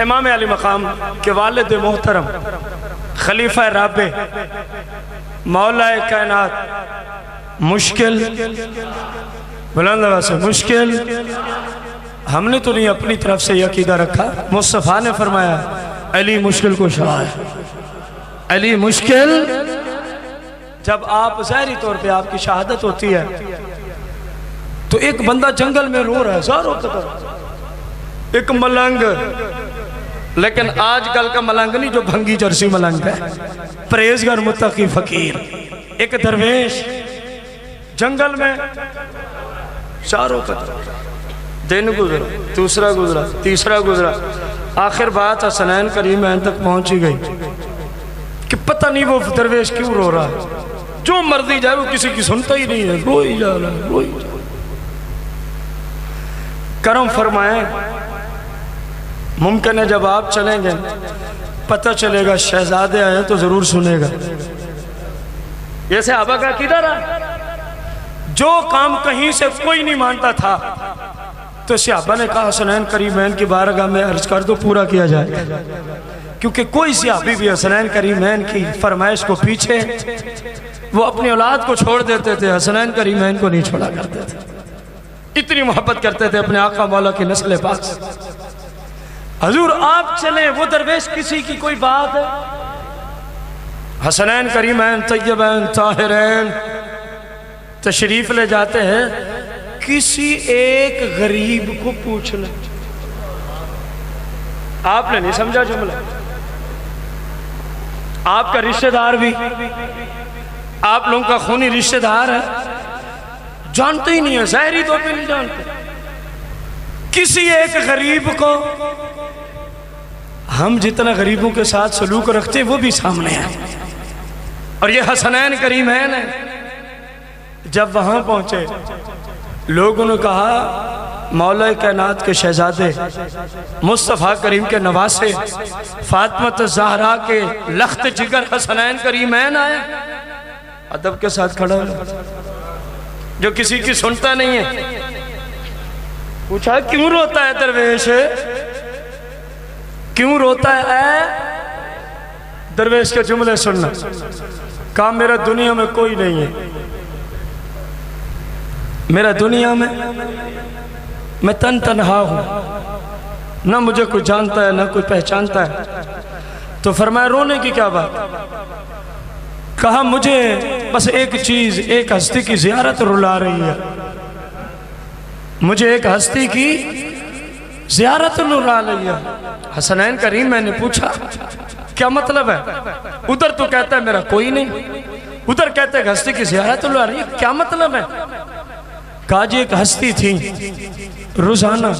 इमाम अली मकाम के वालिद मोहतरम खलीफा राबे मौलाए कायनात मुश्किल बुलंद आवाज़ से मुश्किल, हमने तो नहीं अपनी तरफ से अकीदा रखा, मुस्तफ़ा ने फरमाया अली मुश्किल को शाह, अली मुश्किल। जब आप ज़ाहिरी तौर पे आपकी शहादत होती है तो एक बंदा जंगल में रो रहा है, ज़ारो कदर एक मलंग, लेकिन आजकल का मलंग नहीं जो भंगी जर्सी मलंग है, परहेजगार मुत्तकी फकीर, एक दरवेश जंगल में चारों कदर। दिन गुजरा, दूसरा गुजरा, तीसरा गुजरा, आखिर बात हसनैन करीमैन तक पहुंची गई कि पता नहीं वो दरवेश क्यों रो रहा है, जो मर्जी जाए वो किसी की सुनता ही नहीं है, रो ही जा रहा है, रो ही जा रहा है। करम फरमाए, मुमकिन है जब आप चलेंगे पता चलेगा शहजादे आए तो जरूर सुनेगा। ये सहाबा का अकीदा रहा, जो काम कहीं से कोई नहीं मानता था तो सहाबा ने कहा हसनैन करीमैन की बारगाह में अर्ज कर दो, पूरा किया जाए, क्योंकि कोई सहाबी भी हसनैन करीमैन की फरमाइश को पीछे वो अपनी औलाद को छोड़ देते थे, हसनैन करीमैन को नहीं छोड़ा करते थे, इतनी मोहब्बत करते थे अपने आका मौला की नस्ल पाक से। हजूर आप चले, वो दरवेश किसी की कोई बात है, हसनैन करीमैन तय्यबैन ताहिरैन तशरीफ ले जाते हैं, किसी एक गरीब को पूछ ले। आपने नहीं समझा जुमला, आपका रिश्तेदार भी, आप लोगों का खूनी रिश्तेदार है, जानते ही नहीं है, ज़ाहिरी तौर पे नहीं जानते, किसी एक गरीब को, हम जितना गरीबों के साथ सलूक रखते हैं वो भी सामने है, और ये हसनैन करीमैन है। जब वहां पहुंचे लोगों ने कहा मौला कायनात के शहजादे, मुस्तफ़ा करीम के नवासे, फातिमा ज़हरा के लख्त जिगर हसनैन करीमैन आए, अदब के साथ खड़ा है, जो किसी की सुनता नहीं है। पूछा क्यों रोता है दरवेश, क्यों रोता है? दरवेश के जुमले सुनना। कहा मेरा दुनिया में कोई नहीं है, मेरा दुनिया में मैं तन्हा हूं, ना मुझे कोई जानता है ना कोई पहचानता है। तो फरमाया रोने की क्या बात? कहा मुझे बस एक चीज, एक हस्ती की जियारत रुला रही है, मुझे एक हस्ती की जियारत रुला रही है। हसनैन करीम मैंने पूछा क्या मतलब है? उधर तो कहता है मेरा कोई नहीं, उधर कहते हैं हस्ती की जियारत रुला रही है, क्या मतलब है? कहा जी एक हस्ती थी रोजाना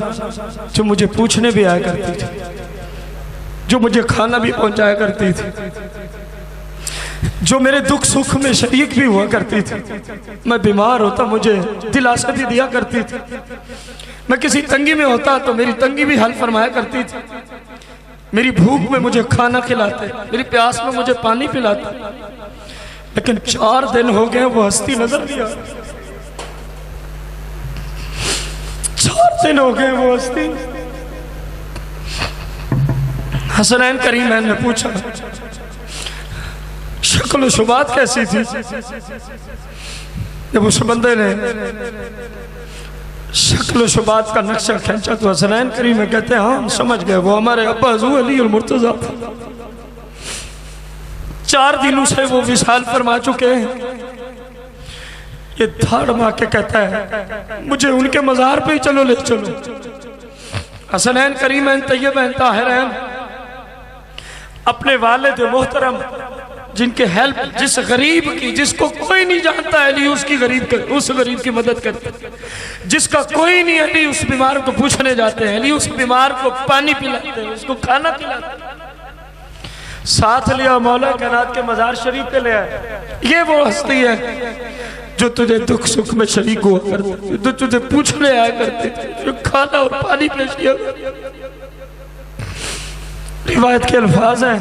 जो मुझे पूछने भी आया करती थी, जो मुझे खाना भी पहुंचाया करती थी, जो मेरे दुख सुख में शरीक भी हुआ करती थी, मैं बीमार होता मुझे दिलासा भी दिया करती थी, मैं किसी तंगी में होता तो मेरी तंगी भी हल फरमाया करती थी, मेरी भूख में मुझे खाना खिलाते, मेरी प्यास में मुझे पानी पिलाते। लेकिन 4 दिन हो गए वो हस्ती नजर नहीं आ रही, 4 दिन हो गए वो हस्ती। हसनैन करीमैन ने पूछा शक्ल शुबात कैसी थी? जब उस बंदे ने शक्ल शुबात का नक्शा खींचा तो हसनैन करीम कहते हैं हाँ समझ गए, वो हमारे अब्बा हुज़ूर अली और मुर्तज़ा था। 4 दिनों से वो विशाल फरमा चुके हैं। ये धाड़ मार के कहता है मुझे उनके मज़ार पे ही चलो, ले चलो। हसनैन करीमैन तय्यबैन ताहिरैन अपने वालिद मोहतरम जिनके हेल्प, जिस गरीब की, जिसको कोई नहीं जानता अली उसकी उस गरीब की मदद करते, जिसका कोई नहीं अली उस बीमार को पूछने जाते हैं, अली उस बीमार को पानी पिलाते हैं, उसको खाना खिलाते हैं। साथ लिया मौला कायनात के मज़ार शरीफ पे ले आए। ये वो हस्ती है जो तुझे दुख सुख में शरीक हुआ करती, जो तुझे पूछने आया करती, जो खाना और पानी पेश किया। रिवायत के अल्फाज हैं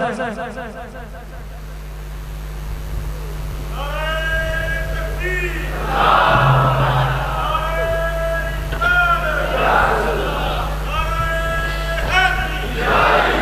Yeah.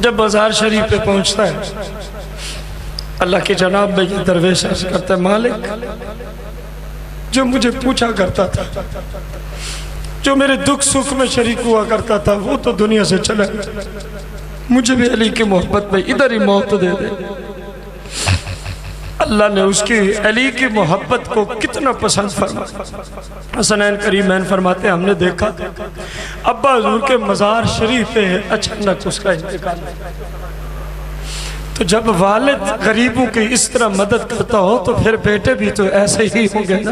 जब बाजार शरीफ पे पहुंचता है, अल्लाह के जनाब में ये दरवेश अर्ज करता है, मालिक जो मुझे पूछा करता था, जो मेरे दुख सुख में शरीक हुआ करता था, वो तो दुनिया से चला, मुझे भी अली की मोहब्बत में इधर ही मौत दे दे। अल्लाह ने उसकी अली की मोहब्बत को कितना पसंद फरमाया। हसनैन करीमैन फरमाते, हमने देखा अब्बा हुजूर के मज़ार शरीफ पे अचानक उसका इंतकाल। तो जब वालिद गरीबों की इस तरह मदद करता हो तो फिर बेटे भी तो ऐसे ही होंगे ना।